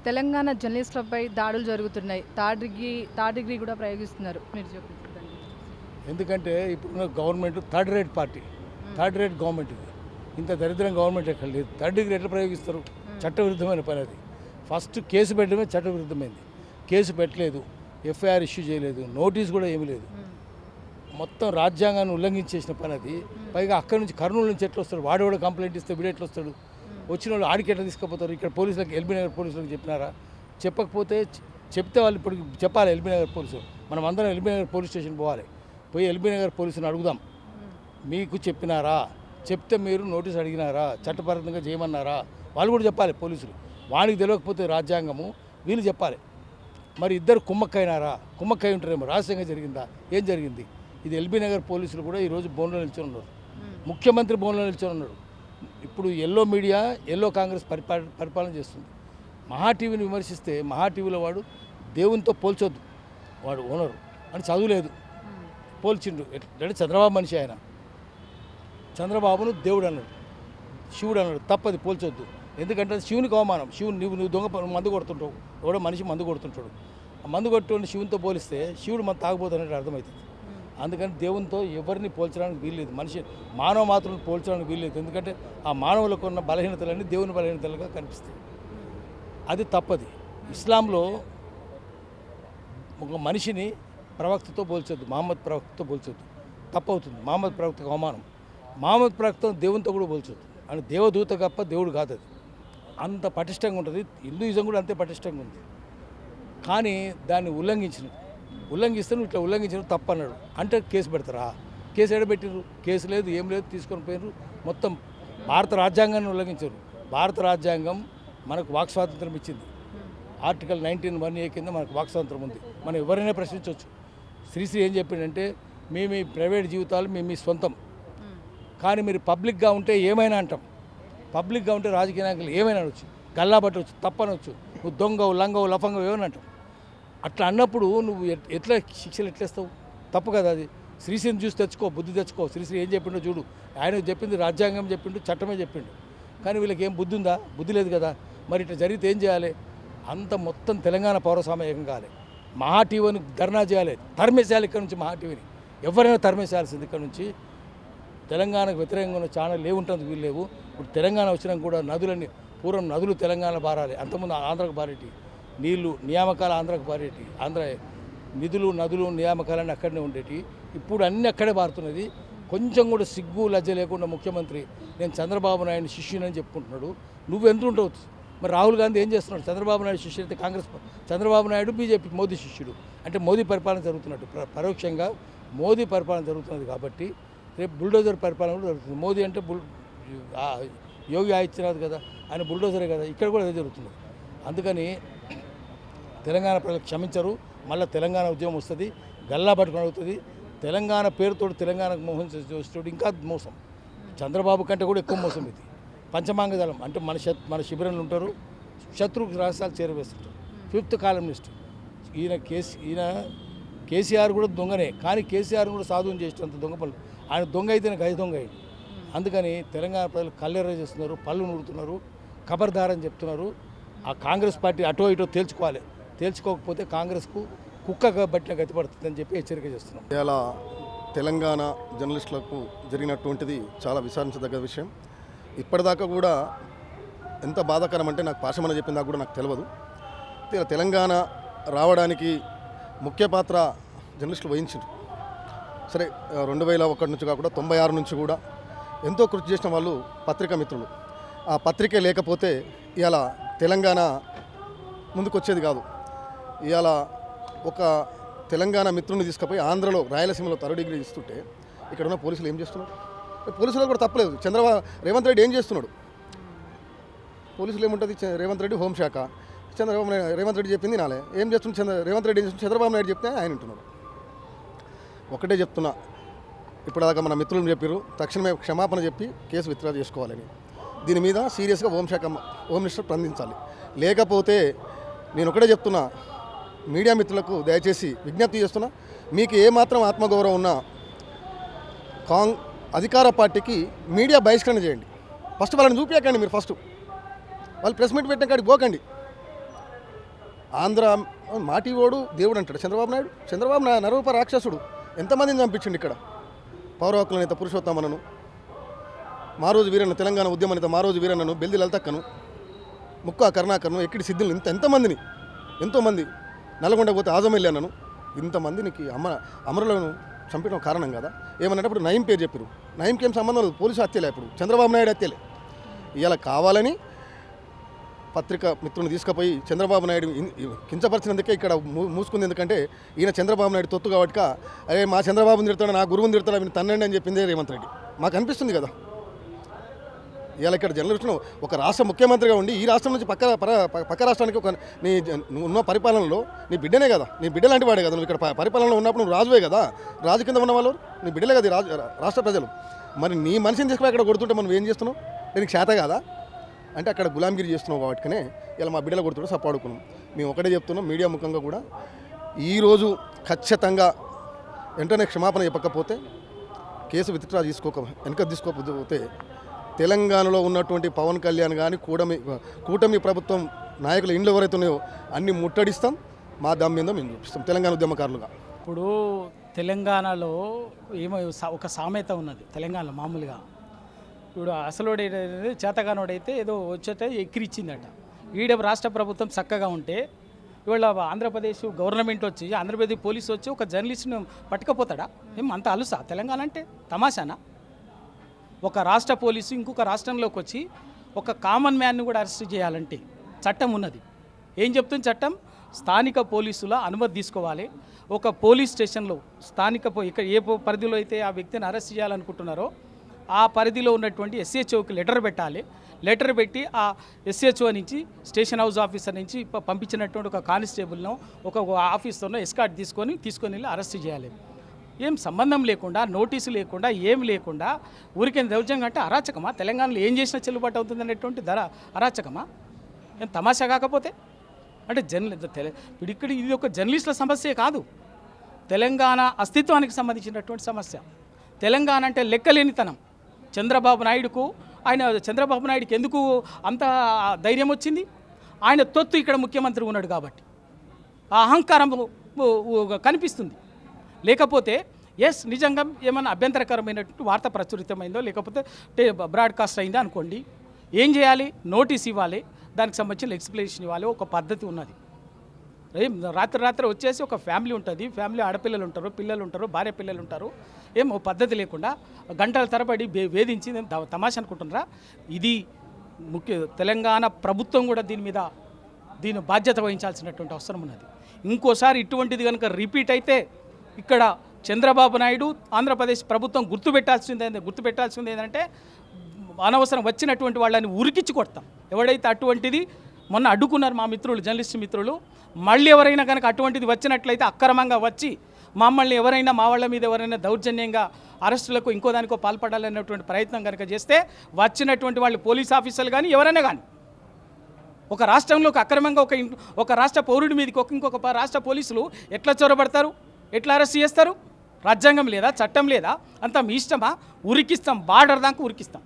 తెలంగాణ జర్నలిస్టులపై దాడులు జరుగుతున్నాయి. Third degree కూడా ప్రయోగిస్తున్నారు. మీరు చెప్పండి. ఎందుకంటే ఇప్పుడున్న government third rate party, third rate government ఇది. ఇంత దరిద్రం గవర్నమెంట్ ఎక్కడ లేదు. థర్డ్ డిగ్రీ ఎట్లా ప్రయోగిస్తారు? చట్టవిరుద్ధమైన పని అది. ఫస్ట్ కేసు పెట్టడమే చట్టవిరుద్ధమైంది. కేసు పెట్టలేదు, ఎఫ్ఐఆర్ ఇష్యూ చేయలేదు, నోటీస్ కూడా ఏమీ లేదు. మొత్తం రాజ్యాంగాన్ని ఉల్లంఘించేసిన పని అది. పైగా అక్కడి నుంచి కర్నూలు నుంచి ఎట్లా వస్తాడు? వాడు కూడా కంప్లైంట్ ఇస్తే వీడు ఎట్లా వస్తాడు? వచ్చిన వాళ్ళు ఆడికి ఎట్లా తీసుకుపోతారు? ఇక్కడ పోలీసులకు, ఎల్బీ నగర్ పోలీసులకు చెప్పినారా? చెప్పకపోతే చెప్తే వాళ్ళు ఇప్పుడు చెప్పాలి. ఎల్బీ నగర్ పోలీసులు మనం అందరం ఎల్బీ నగర్ పోలీస్ స్టేషన్ పోవాలి. పోయి ఎల్బీ నగర్ పోలీసుని అడుగుదాం, మీకు చెప్పినారా? చెప్తే మీరు నోటీస్ అడిగినారా? చట్టపరంగా చేయమన్నారా? వాళ్ళు కూడా చెప్పాలి పోలీసులు. వానికి తెలియకపోతే రాజ్యాంగము వీళ్ళు చెప్పాలి. మరి ఇద్దరు కుమ్మక్కైనారా? కుమ్మక్కై ఉంటారేమో. రహస్యంగా జరిగిందా? ఏం జరిగింది? ఇది ఎల్బీ నగర్ పోలీసులు కూడా ఈరోజు బోన్లో నిల్చొని ఉన్నారు. ముఖ్యమంత్రి బోన్లో నిల్చొని ఉన్నాడు. ఇప్పుడు ఎల్లో మీడియా, ఎల్లో కాంగ్రెస్ పరిపాలన చేస్తుంది. మహా టీవీని విమర్శిస్తే మహా టీవీలో వాడు దేవునితో పోల్చొద్దు, వాడు ఓనరు అని చదువులేదు, పోల్చిండు. అంటే చంద్రబాబు మనిషి, ఆయన చంద్రబాబును దేవుడు అన్నాడు, శివుడు అన్నాడు. తప్పది, పోల్చొద్దు. ఎందుకంటే శివునికి అవమానం. శివుని నువ్వు దొంగ మందు కొడుతుంటావు, ఎవడో మనిషి మందు కొడుతుంటాడు. ఆ మందు కొట్టుని శివునితో పోలిస్తే శివుడు మన తాగబోతున్నట్టు అర్థమవుతుంది. అందుకని దేవునితో ఎవరిని పోల్చడానికి వీల్లేదు. మనిషి మానవ మాత్రం పోల్చడానికి వీల్లేదు. ఎందుకంటే ఆ మానవులకు ఉన్న బలహీనతలన్నీ దేవుని బలహీనతలుగా కనిపిస్తాయి. అది తప్పది. ఇస్లాంలో ఒక మనిషిని ప్రవక్తతో పోల్చొద్దు, మహమ్మద్ ప్రవక్తతో పోల్చొద్దు, తప్పవుతుంది. మహమ్మద్ ప్రవక్తకు అవమానం. మహమ్మద్ ప్రవక్త దేవునితో కూడా పోల్చొద్దు. అని దేవదూత తప్ప దేవుడు కాదు. అది అంత పటిష్టంగా ఉంటుంది. హిందూయిజం కూడా అంతే పటిష్టంగా ఉంది. కానీ దాన్ని ఉల్లంఘిస్తే నువ్వు ఇట్లా ఉల్లంఘించిన తప్పు అన్నాడు అంటే కేసు పెడతారా? కేసు ఎడబెట్టిరు? కేసు లేదు, ఏం లేదు, తీసుకొని పోయినారు. మొత్తం భారత రాజ్యాంగాన్ని ఉల్లంఘించారు. భారత రాజ్యాంగం మనకు వాక్ స్వాతంత్రం ఇచ్చింది. ఆర్టికల్ 19(1)(a) కింద మనకు వాక్ స్వాతంత్రం ఉంది. మనం ఎవరైనా ప్రశ్నించవచ్చు. శ్రీశ్రీ ఏం చెప్పిండంటే, మీ ప్రైవేట్ జీవితాలు మీ సొంతం, కానీ మీరు పబ్లిక్గా ఉంటే ఏమైనా అంటాం. పబ్లిక్గా ఉంటే రాజకీయ నాయకులు ఏమైనా అనవచ్చు, గల్లా పట్టవచ్చు, తప్పనవచ్చు, నువ్వు దొంగవు, లంగవు, లఫంగవు ఏమైనా అంటాం. అట్లా అన్నప్పుడు నువ్వు ఎట్లా శిక్షలు ఎట్లేస్తావు? తప్పు కదా అది. శ్రీశ్రీని చూసి తెచ్చుకో, బుద్ధి తెచ్చుకో. శ్రీశ్రీ ఏం చెప్పిండో చూడు. ఆయన చెప్పింది రాజ్యాంగం చెప్పిండు, చట్టమే చెప్పిండు. కానీ వీళ్ళకి ఏం బుద్ధి ఉందా? బుద్ధి లేదు కదా. మరి ఇట్లా జరిగితే ఏం చేయాలి? అంత మొత్తం తెలంగాణ పౌరసామయం కావాలి. మహా టీవీని ధర్నా చేయాలి, తరిమేసేయాలి. ఇక్కడ నుంచి మహా టీవీని ఎవరైనా తరిమేసేయాల్సింది. ఇక్కడ నుంచి తెలంగాణకు వ్యతిరేకంగా ఉన్న ఛానల్ ఏముంటుంది? వీళ్ళు లేవు. ఇప్పుడు తెలంగాణ వచ్చినాక కూడా నదులన్నీ, పూర్వం నదులు తెలంగాణ బారాలి, అంతకుముందు ఆంధ్రకు బారేటి. నీళ్లు నియామకాలు ఆంధ్రకు బారేటి. ఆంధ్ర నిధులు, నదులు, నియామకాలన్నీ అక్కడనే ఉండేటి. ఇప్పుడు అన్నీ అక్కడే బారుతున్నది. కొంచెం కూడా సిగ్గు లజ్జ లేకుండా ముఖ్యమంత్రి నేను చంద్రబాబు నాయుడు శిష్యునని చెప్పుకుంటున్నాడు. నువ్వు ఎంత ఉంటావు? మరి రాహుల్ గాంధీ ఏం చేస్తున్నాడు? చంద్రబాబు నాయుడు శిష్యుడు అయితే కాంగ్రెస్, చంద్రబాబు నాయుడు బీజేపీ, మోదీ శిష్యుడు. అంటే మోదీ పరిపాలన జరుగుతున్నట్టు. పరోక్షంగా మోదీ పరిపాలన జరుగుతున్నది. కాబట్టి రేపు బుల్డోజర్ పరిపాలన కూడా జరుగుతుంది. మోదీ అంటే యోగి ఆదిత్యనాథ్ కదా, ఆయన బుల్డోజరే కదా. ఇక్కడ కూడా అదే జరుగుతుంది. అందుకని తెలంగాణ ప్రజలు క్షమించరు. మళ్ళీ తెలంగాణ ఉద్యమం వస్తుంది, గల్లా పట్టుకొని అవుతుంది. తెలంగాణ పేరుతో తెలంగాణకు మోసం చేసేటోడు ఇంకా మోసం. చంద్రబాబు కంటే కూడా ఎక్కువ మోసం ఇది. పంచమాంగ దళం అంటే మన శిబిరంలో ఉంటారు, శత్రువు రాష్ట్రాలు చేరవేస్తుంటారు. 5th కాలమిస్ట్ ఈయన కేసీఆర్ కూడా దొంగనే. కానీ కేసీఆర్ కూడా సాధువుని చేసేటంత దొంగ పనులు. ఆయన దొంగ అయితే గజ దొంగ అయ్యాడు. అందుకని తెలంగాణ ప్రజలు కల్లెర్ర చేస్తున్నారు, పళ్ళు నూరుతున్నారు, ఖబర్దారని చెప్తున్నారు. ఆ కాంగ్రెస్ పార్టీ అటో ఇటో తేల్చుకోవాలి. తేల్చుకోకపోతే కాంగ్రెస్కు కుక్క బట్టిన గతి పడుతుందని చెప్పి హెచ్చరిక చేస్తున్నాం. ఇలా తెలంగాణ జర్నలిస్టులకు జరిగినటువంటిది చాలా విచారించదగ్గ విషయం. ఇప్పటిదాకా కూడా ఎంత బాధాకరం అంటే, నాకు పాశమని చెప్పిందా కూడా నాకు తెలియదు. తెలంగాణ రావడానికి ముఖ్య పాత్ర జర్నలిస్టులు వహించారు. సరే, 2001 నుంచి కాకుండా 96 నుంచి కూడా ఎంతో కృషి చేసిన వాళ్ళు పత్రికా మిత్రులు. ఆ పత్రికే లేకపోతే ఇవాళ తెలంగాణ ముందుకొచ్చేది కాదు. ఇవాళ ఒక తెలంగాణ మిత్రుని తీసుకుపోయి ఆంధ్రలో, రాయలసీమలో 3rd డిగ్రీ ఇస్తుంటే ఇక్కడ ఉన్న పోలీసులు ఏం చేస్తున్నారు? పోలీసులు కూడా తప్పలేదు. రేవంత్ రెడ్డి ఏం చేస్తున్నాడు? పోలీసులు ఏముంటుంది? రేవంత్ రెడ్డి హోంశాఖ, రేవంత్ రెడ్డి చెప్పింది నాలే. ఏం చేస్తుంది రేవంత్ రెడ్డి? ఏం చేస్తుంది? చంద్రబాబు నాయుడు చెప్తే ఆయన వింటున్నారు. ఒకటే చెప్తున్నా, ఇప్పటిదాకా మన మిత్రులు చెప్పారు, తక్షణమే క్షమాపణ చెప్పి కేసు విత్డ్రా చేసుకోవాలని. దీని మీద సీరియస్గా హోమ్ మినిస్టర్ స్పందించాలి. లేకపోతే నేను ఒకటే చెప్తున్నా, మీడియా మిత్రులకు దయచేసి విజ్ఞప్తి చేస్తున్నా, మీకు ఏమాత్రం ఆత్మగౌరవం ఉన్నా అధికార పార్టీకి మీడియా బహిష్కరణ చేయండి. ఫస్ట్ వాళ్ళని చూపించకండి. మీరు ఫస్ట్ వాళ్ళు ప్రెస్ మీట్ పెట్టిన కాడికి పోకండి. ఆంధ్ర మాటివోడు దేవుడు అంటాడు చంద్రబాబు నాయుడు. చంద్రబాబు నరూప రాక్షసుడు. ఎంతమందిని చంపించిండు ఇక్కడ. పౌర హక్కుల నేత పురుషోత్తమనను, మారోజు వీరన్న, తెలంగాణ ఉద్యమ నేత మారోజు వీరన్నను, బెల్ది లలితక్కను, ముక్కా కరుణాకర్ను, ఎక్కిడి సిద్ధులు, ఎంతమందిని, ఎంతోమంది, నల్గొండ పోతే ఆజమెల్లి అన్నను, ఇంతమందినికి అమరులను చంపడం కారణం కదా. ఏమన్నప్పుడు నయం పేరు చెప్పారు. నయంకి ఏం సంబంధం లేదు, పోలీసు హత్యలే. అప్పుడు చంద్రబాబు నాయుడు హత్యలే. ఇలా కావాలని పత్రిక మిత్రుని తీసుకుపోయి చంద్రబాబు నాయుడు కించపరిచినందుకే ఇక్కడ మూసుకుంది. ఎందుకంటే ఈయన చంద్రబాబు నాయుడు తొత్తు కాబట్టి, అరే మా చంద్రబాబుని తిడతాడు, నా గురువుని తిడతాడు, ఆయన తన్నండి అని చెప్పిందే రేవంత్ రెడ్డి. మాకు అనిపిస్తుంది కదా. ఇలా ఇక్కడ జర్నలిస్టులు ఒక రాష్ట్ర ముఖ్యమంత్రిగా ఉండి ఈ రాష్ట్రం నుంచి పక్క రాష్ట్రానికి ఒక నువ్వు ఉన్న పరిపాలనలో నీ బిడ్డనే కదా, నీ బిడ్డ లాంటి వాడే కదా. నువ్వు ఇక్కడ పరిపాలనలో ఉన్నప్పుడు నువ్వు రాజువే కదా. రాజు కింద ఉన్న వాళ్ళు నీ బిడ్డలే కదా రాష్ట్ర ప్రజలు. మరి నీ మనిషిని తీసుకుని అక్కడ కొడుతుంటే మనం ఏం చేస్తున్నావు? దీనికి చేత కాదా అంటే అక్కడ గులాంగిరి చేస్తున్నావు కాబట్టినే ఇలా మా బిడ్డలు కొడుతుంటే సపాడుకున్నాం. మేము ఒకటే చెప్తున్నాం మీడియా ముఖంగా కూడా, ఈరోజు ఖచ్చితంగా వెంటనే క్షమాపణ చెప్పకపోతే, కేసు విత్డ్రా వెనక తీసుకోకపోతే తెలంగాణలో ఉన్నటువంటి పవన్ కళ్యాణ్ కానీ కూటమి ప్రభుత్వం నాయకుల ఇండ్లు ఎవరైతే ఉన్నాయో అన్ని ముట్టడిస్తాం. మా దమ్ మీద మేము చూపిస్తాం తెలంగాణ ఉద్యమకారులుగా. ఇప్పుడు తెలంగాణలో ఒక సామెత ఉన్నది తెలంగాణలో మామూలుగా. ఇప్పుడు అసలోడు చేతగానోడైతే ఏదో వచ్చేట ఎక్కిరిచ్చిందట. ఈడ రాష్ట్ర ప్రభుత్వం చక్కగా ఉంటే ఇవాళ ఆంధ్రప్రదేశ్ గవర్నమెంట్ వచ్చి, ఆంధ్రప్రదేశ్ పోలీసు వచ్చి ఒక జర్నలిస్ట్ను పట్టుకపోతాడా? ఏం అంత అలుసా తెలంగాణ అంటే? తమాషానా? ఒక రాష్ట్ర పోలీసు ఇంకొక రాష్ట్రంలోకి వచ్చి ఒక కామన్ మ్యాన్ని కూడా అరెస్ట్ చేయాలంటే చట్టం ఉన్నది. ఏం చెప్తుంది చట్టం? స్థానిక పోలీసుల అనుమతి తీసుకోవాలి. ఒక పోలీస్ స్టేషన్లో స్థానిక ఇక్కడ ఏ పరిధిలో అయితే ఆ వ్యక్తిని అరెస్ట్ చేయాలనుకుంటున్నారో ఆ పరిధిలో ఉన్నటువంటి ఎస్హెచ్ఓకి లెటర్ పెట్టాలి. లెటర్ పెట్టి ఆ ఎస్హెచ్ఓ నుంచి, స్టేషన్ హౌస్ ఆఫీసర్ నుంచి పంపించినటువంటి ఒక కానిస్టేబుల్నో ఒక ఆఫీసర్నో ఎస్కార్ట్ తీసుకొని వెళ్ళి అరెస్ట్ చేయాలి. ఏం సంబంధం లేకుండా, నోటీసు లేకుండా, ఏం లేకుండా ఊరికే దౌర్జంగా అంటే అరాచకమా? తెలంగాణలో ఏం చేసినా చెల్లుబాటు అవుతుంది అనేటువంటి అరాచకమా? ఏం తమాషా కాకపోతే? అంటే ఇప్పుడు ఇక్కడ ఇది ఒక జర్నలిస్టుల సమస్యే కాదు, తెలంగాణ అస్తిత్వానికి సంబంధించినటువంటి సమస్య. తెలంగాణ అంటే లెక్కలేనితనం. చంద్రబాబు నాయుడుకి ఎందుకు అంత ధైర్యం వచ్చింది? ఆయన తొత్తు ఇక్కడ ముఖ్యమంత్రి ఉన్నాడు కాబట్టి ఆ అహంకారం కనిపిస్తుంది. లేకపోతే నిజంగా ఏమైనా అభ్యంతరకరమైనటువంటి వార్త ప్రచురితమైందో లేకపోతే బ్రాడ్కాస్ట్ అయిందో అనుకోండి, ఏం చేయాలి? నోటీస్ ఇవ్వాలి, దానికి సంబంధించిన ఎక్స్ప్లెనేషన్ ఇవ్వాలి. ఒక పద్ధతి ఉన్నది. రాత్రి వచ్చేసి ఒక ఫ్యామిలీ ఉంటుంది, ఫ్యామిలీ ఆడపిల్లలు ఉంటారు, పిల్లలు ఉంటారు, భార్య పిల్లలు ఉంటారు. ఏం పద్ధతి లేకుండా గంటల తరబడి వేధించి తమాషా అనుకుంటున్నారా? ఇది తెలంగాణ ప్రభుత్వం కూడా దీని బాధ్యత వహించాల్సినటువంటి అవసరం ఉన్నది. ఇంకోసారి ఇటువంటిది కనుక రిపీట్ అయితే ఇక్కడ చంద్రబాబు నాయుడు, ఆంధ్రప్రదేశ్ ప్రభుత్వం గుర్తుపెట్టాల్సింది ఏంటంటే అనవసరం వచ్చినటువంటి వాళ్ళని ఉరికిచ్చి కొడతాం. ఎవడైతే అటువంటిది మొన్న అడ్డుకున్నారు మా మిత్రులు, జర్నలిస్ట్ మిత్రులు, మళ్ళీ ఎవరైనా కనుక అటువంటిది వచ్చినట్లయితే అక్రమంగా వచ్చి మమ్మల్ని ఎవరైనా, మా వాళ్ళ మీద ఎవరైనా దౌర్జన్యంగా అరెస్టులకు ఇంకో దానికో పాల్పడాలనేటువంటి ప్రయత్నం కనుక చేస్తే వచ్చినటువంటి వాళ్ళు పోలీస్ ఆఫీసర్లు కానీ ఎవరైనా కానీ ఒక రాష్ట్రంలో అక్రమంగా ఒక రాష్ట్ర పౌరుడి మీదకి ఇంకొక రాష్ట్ర పోలీసులు ఎట్లా చొరబడతారు? ఎట్లా అరెస్ట్ చేస్తారు? రాజ్యాంగం లేదా? చట్టం లేదా? అంతా మీ ఇష్టమా? ఉరికిస్తాం, బార్డర్ దాకా ఉరికిస్తాం.